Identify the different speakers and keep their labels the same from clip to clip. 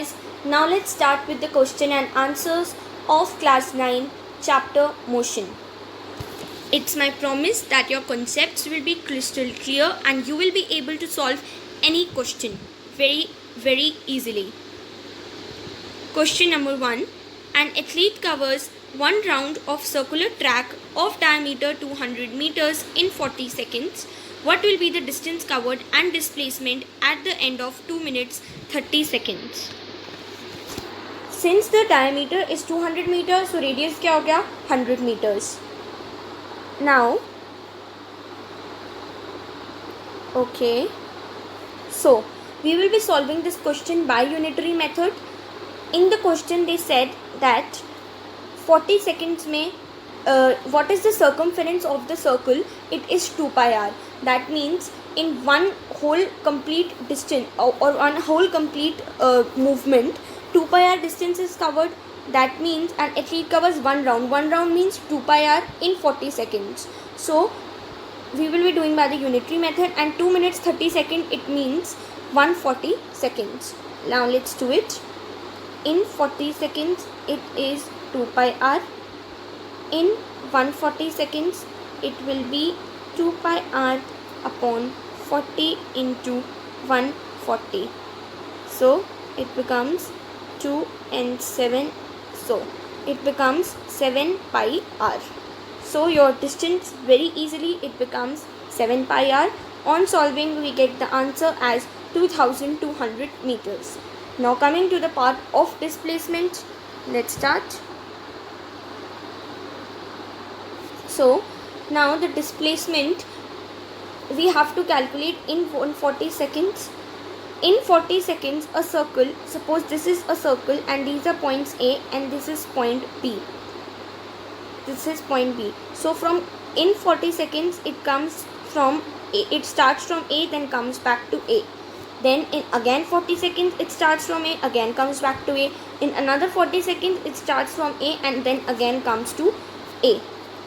Speaker 1: guys, now let's start with the question and answers of class 9 chapter motion. It's my promise that your concepts will be crystal clear and you will be able to solve any question very easily. Question number 1. An athlete covers one round of circular track of diameter 200 meters in 40 seconds. What will be the distance covered and displacement at the end of 2 minutes 30 seconds? Since the diameter is 200 meters, so radius क्या हो गया 100 meters. Now, okay, so we will be solving this question by unitary method. In the question they said that 40 seconds में what is the circumference of the circle? It is 2 pi r. That means in one whole complete distance or one whole complete movement, 2 pi r distance is covered. That means an athlete covers one round. One round means 2 pi r in 40 seconds. So we will be doing by the unitary method, and 2 minutes 30 seconds it means 140 seconds. Now let's do it. In 40 seconds it is 2 pi r. In 140 seconds it will be 2 pi r upon 40 into 140. So it becomes 2 and 7. So it becomes 7 pi r. So your distance very easily it becomes 7 pi r. On solving we get the answer as 2200 meters. Now coming to the part of displacement, let's start. So now the displacement we have to calculate in 140 seconds. In 40 seconds a circle, suppose this is a circle and these are points A and this is point B. This is point B. So from in 40 seconds it comes from A, it starts from A then comes back to A. Then in again 40 seconds it starts from A, again comes back to A. In another 40 seconds it starts from A and then again comes to A.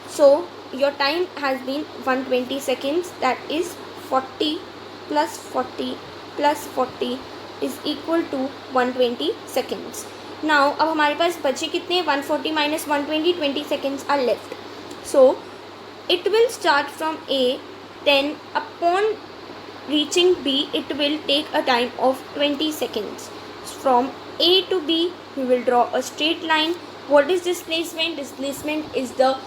Speaker 1: So your time has been 120 seconds, that is 40 plus 40 plus 40 is equal to 120 seconds. Now अब हमारे पास बचे कितने 140 minus 120, 20 seconds are left. So it will start from A, then upon reaching B it will take a time of 20 seconds. From A to B we will draw a straight line. What is displacement? Displacement is the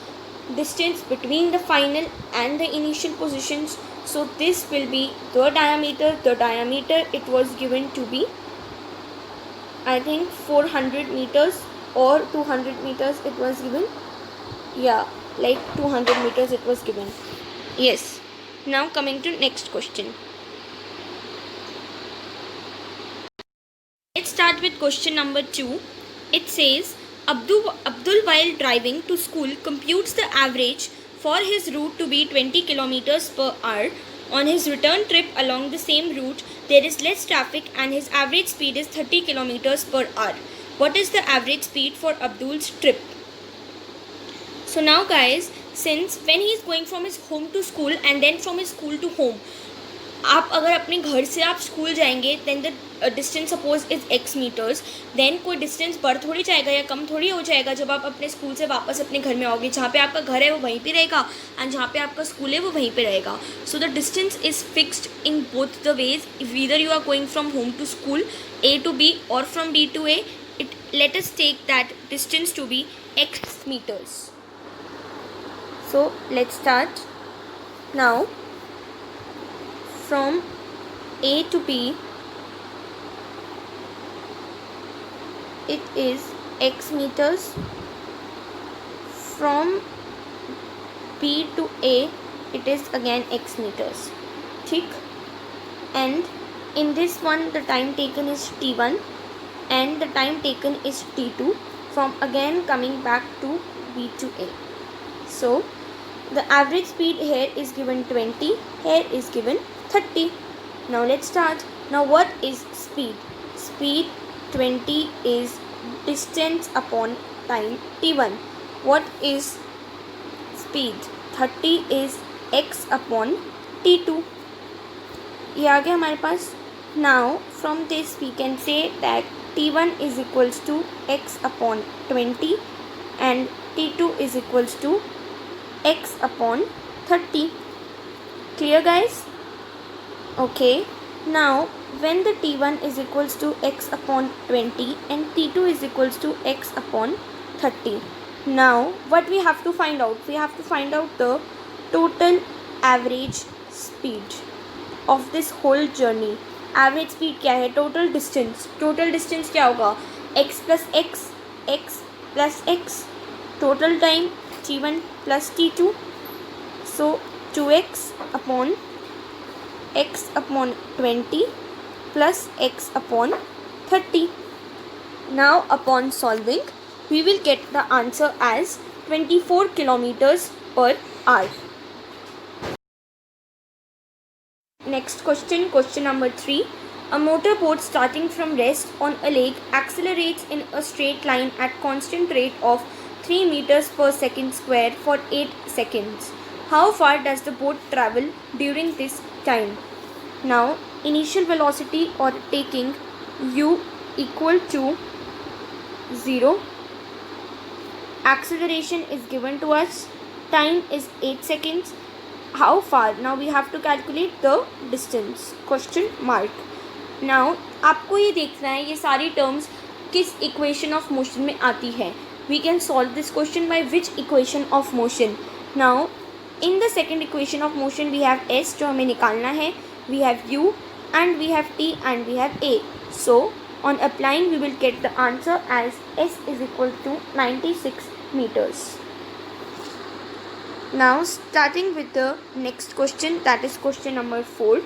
Speaker 1: distance between the final and the initial positions. So this will be the diameter. The diameter it was given to be I think 400 meters or 200 meters it was given. Yeah, like 200 meters it was given. Yes. Now coming to next question. Let's start with question number 2. It says Abdul while driving to school computes the average for his route to be 20 kilometers per hour. On his return trip along the same route, there is less traffic and his average speed is 30 kilometers per hour. What is the average speed for Abdul's trip? So now guys, since when he is going from his home to school and then from his school to home, आप अगर अपने घर से आप school जाएंगे then the distance suppose is x metres, then कोई distance बढ़ थोड़ी जाएगा या कम थोड़ी हो जाएगा जब आप अपने स्कूल से वापस अपने घर में आओगे. जहाँ पे आपका घर है वो वहीं पे रहेगा एंड जहाँ पे आपका स्कूल है वो वहीं पे रहेगा. So the distance is fixed in both the ways. If either you are going from home to school A to B or from B to A, it let us take that distance to be x meters. So let's start now. From A to B it is x meters. From B to A it is again x meters. ठीक. And in this one the time taken is t1 and the time taken is t2 from again coming back to B to A. So the average speed here is given 20, here is given 30. Now let's start. Now what is speed? Speed 20 is distance upon time t1. What is speed? 30 is x upon t2. ये आ गया हमारे पास. Now from this we can say that T1 is equals to x upon 20 and T2 is equals to x upon 30. Clear guys? Okay. Now when the T1 is equals to x upon 20 and T2 is equals to x upon 30. Now what we have to find out? We have to find out the total average speed of this whole journey. Average speed क्या है? Total distance. Total distance क्या होगा? x plus x, x plus x. Total time T1 plus T2. So 2x upon x upon 20 plus x upon 30. Now upon solving, we will get the answer as 24 kilometers per hour. Next question, question number 3. A motorboat starting from rest on a lake accelerates in a straight line at constant rate of 3 meters per second square for 8 seconds. How far does the boat travel during this time? Now, initial velocity or taking u equal to 0. Acceleration is given to us. Time is 8 seconds. How far? Now we have to calculate the distance. Question mark. Now आपको ये देखना है ये सारी terms किस equation of motion में आती है. We can solve this question by which equation of motion. Now in the second equation of motion we have s जो हमें निकालना है, we have u and we have t and we have a. So on applying we will get the answer as s is equal to 96 meters. Now starting with the next question, that is question number 4.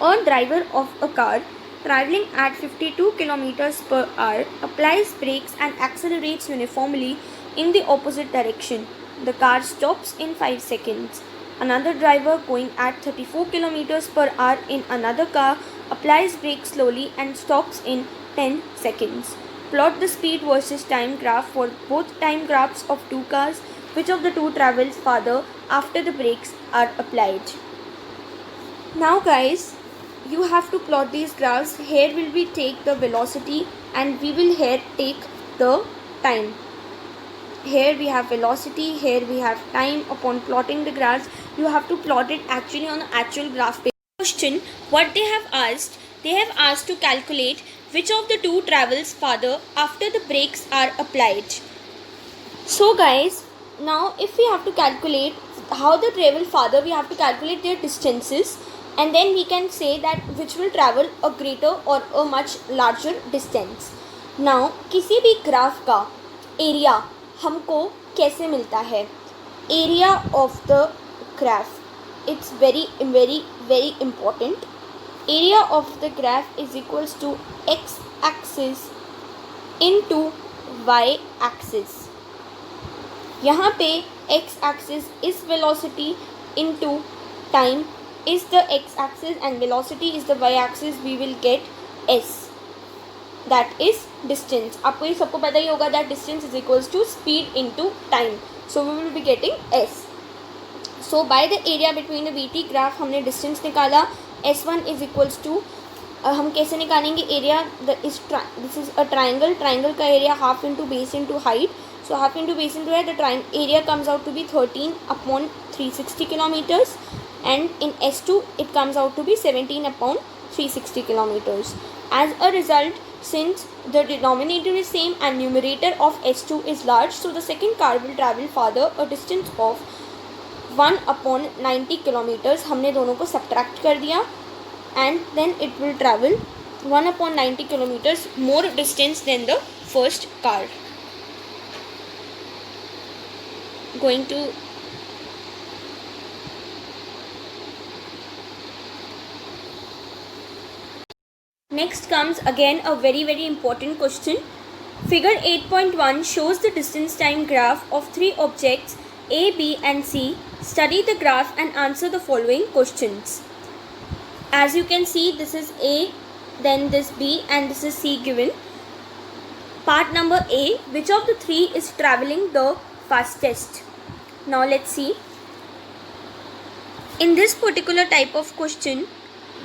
Speaker 1: A driver of a car traveling at 52 kilometers per hour applies brakes and accelerates uniformly in the opposite direction. The car stops in 5 seconds. Another driver going at 34 kilometers per hour in another car applies brakes slowly and stops in 10 seconds. Plot the speed versus time graph for both time graphs of two cars. Which of the two travels farther after the brakes are applied? Now guys, you have to plot these graphs. Here will we take the velocity and we will here take the time. Here we have velocity, here we have time. Upon plotting the graphs, you have to plot it actually on the actual graph page. Question, what they have asked to calculate which of the two travels farther after the brakes are applied. So guys, now if we have to calculate how they travel farther, we have to calculate their distances and then we can say that which will travel a greater or a much larger distance. Now किसी भी graph का area हमको कैसे मिलता है? Area of the graph, it's very important. Area of the graph is equals to x axis into y axis. यहाँ पे x axis is velocity into time is the x axis and velocity is the y axis. We will get s, that is distance. आपको ये सबको पता ही होगा that distance is equals to speed into time. So we will be getting s. So by the area between the VT graph हमने distance निकाला. S1 is equals to हम कैसे निकालेंगे area? This is a triangle. Triangle का area half into base into height. So half into base into height, the area comes out to be 13 upon 360 kilometers, and in S2 it comes out to be 17 upon 360 kilometers. As a result, since the denominator is same and numerator of S2 is large, so the second car will travel farther a distance of 1 upon 90 kilometers. हमने दोनों को subtract कर दिया and then it will travel 1 upon 90 kilometers more distance than the first car. Going to next comes again a very important question. Figure 8.1 shows the distance time graph of three objects A, B and C. Study the graph and answer the following questions. As you can see, this is A, then this B and this is C given. Part number A, which of the three is traveling the fastest? Now let's see. In this particular type of question,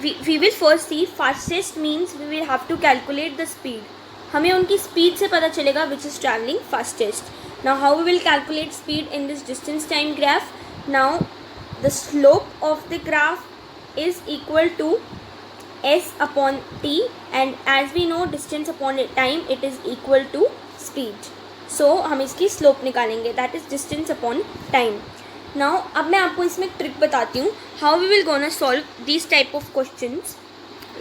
Speaker 1: we will first see fastest means we will have to calculate the speed. हमें उनकी speed से पता चलेगा which is traveling fastest. Now how we will calculate speed in this distance time graph? Now the slope of the graph is equal to s upon t, and as we know distance upon time it is equal to speed. So हम इसकी slope निकालेंगे, that is distance upon time. Now अब मैं आपको इसमें trick बताती हूँ how we will gonna solve these type of questions.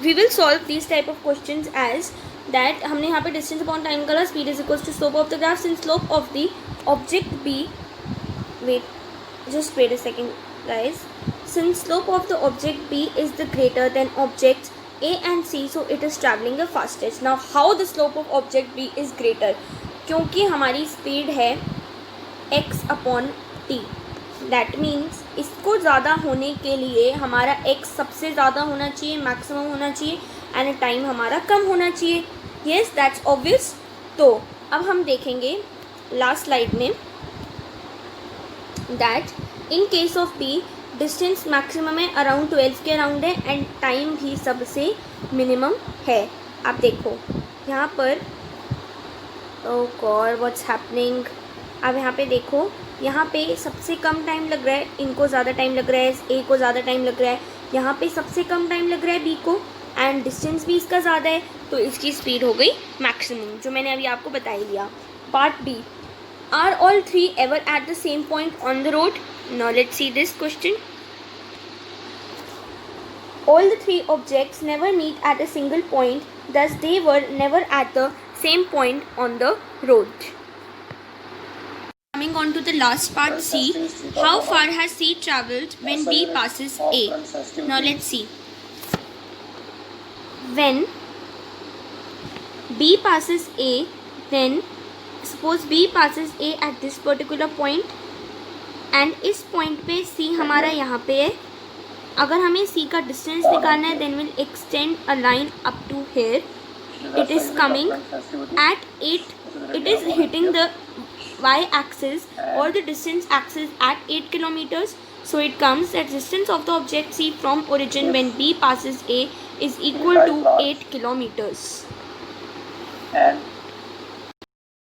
Speaker 1: We will solve these type of questions as that हमने यहाँ पे distance upon time करा, speed is equals to slope of the graph. Since slope of the object B, just wait a second guys, since slope of the object B is the greater than objects A and C, so it is traveling the fastest. Now how the slope of object B is greater? क्योंकि हमारी speed है x upon t. That means इसको ज़्यादा होने के लिए हमारा x सबसे ज़्यादा होना चाहिए, मैक्सिमम होना चाहिए, एंड टाइम हमारा कम होना चाहिए. Yes, that's obvious. तो अब हम देखेंगे लास्ट स्लाइड में that in case of B distance maximum है अराउंड 12 के अराउंड है, एंड टाइम भी सबसे मिनिमम है. आप देखो यहाँ पर, ओह गॉड व्हाट्स हैपनिंग. अब यहाँ पे देखो, यहाँ पे सबसे कम टाइम लग रहा है, इनको ज़्यादा टाइम लग रहा है, ए को ज़्यादा टाइम लग रहा है. यहाँ पे सबसे कम टाइम लग रहा है बी को, एंड डिस्टेंस भी इसका ज़्यादा है, तो इसकी स्पीड हो गई मैक्सिमम, जो मैंने अभी आपको बता ही दिया. Part B, are all three ever at the same point on the road? Now let's see this question. All the three objects never meet at a single point, thus they were never at the same point on the road. Coming on to the last part, C. How far has C travelled when B passes A? Now let's see. When B passes A, then suppose B passes A at this particular point, and इस point पे C हमारा यहाँ पे है. अगर हमें C का distance निकालना है, then we'll extend a line up to here. It is coming at 8. It is hitting the y-axis or the distance axis at 8 kilometers. So it comes that distance of the object C from origin when B passes A is equal to 8 kilometers.
Speaker 2: And